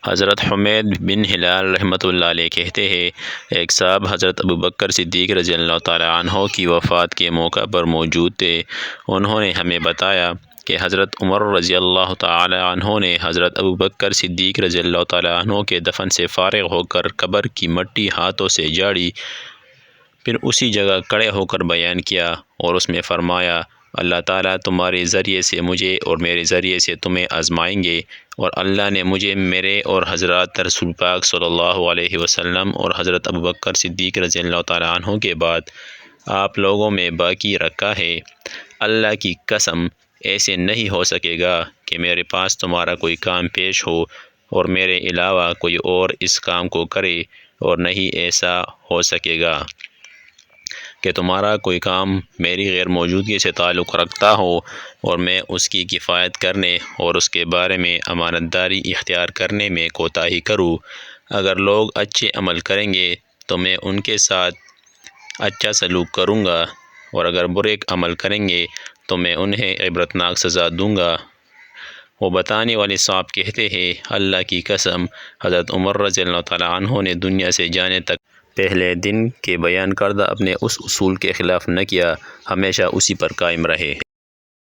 حضرت حمید بن ہلال رحمۃ اللہ علیہ کہتے ہیں، ایک صاحب حضرت ابوبکر صدیق رضی اللہ تعالی عنہ کی وفات کے موقع پر موجود تھے۔ انہوں نے ہمیں بتایا کہ حضرت عمر رضی اللہ تعالی عنہ نے حضرت ابوبکر صدیق رضی اللہ تعالی عنہ کے دفن سے فارغ ہو کر قبر کی مٹی ہاتھوں سے جھاڑی، پھر اسی جگہ کھڑے ہو کر بیان کیا اور اس میں فرمایا، اللہ تعالیٰ تمہارے ذریعے سے مجھے اور میرے ذریعے سے تمہیں آزمائیں گے، اور اللہ نے مجھے، میرے اور حضرات رسول پاک صلی اللہ علیہ وسلم اور حضرت ابوبکر صدیق رضی اللہ تعالی عنہ کے بعد آپ لوگوں میں باقی رکھا ہے۔ اللہ کی قسم، ایسے نہیں ہو سکے گا کہ میرے پاس تمہارا کوئی کام پیش ہو اور میرے علاوہ کوئی اور اس کام کو کرے، اور نہیں ایسا ہو سکے گا کہ تمہارا کوئی کام میری غیر موجودگی سے تعلق رکھتا ہو اور میں اس کی کفایت کرنے اور اس کے بارے میں امانت داری اختیار کرنے میں کوتاہی کروں۔ اگر لوگ اچھے عمل کریں گے تو میں ان کے ساتھ اچھا سلوک کروں گا، اور اگر برے عمل کریں گے تو میں انہیں عبرتناک سزا دوں گا۔ وہ بتانے والے صاحب کہتے ہیں، اللہ کی قسم، حضرت عمر رضی اللہ تعالی عنہ نے دنیا سے جانے تک پہلے دن کے بیان کردہ اپنے اس اصول کے خلاف نہ کیا، ہمیشہ اسی پر قائم رہے۔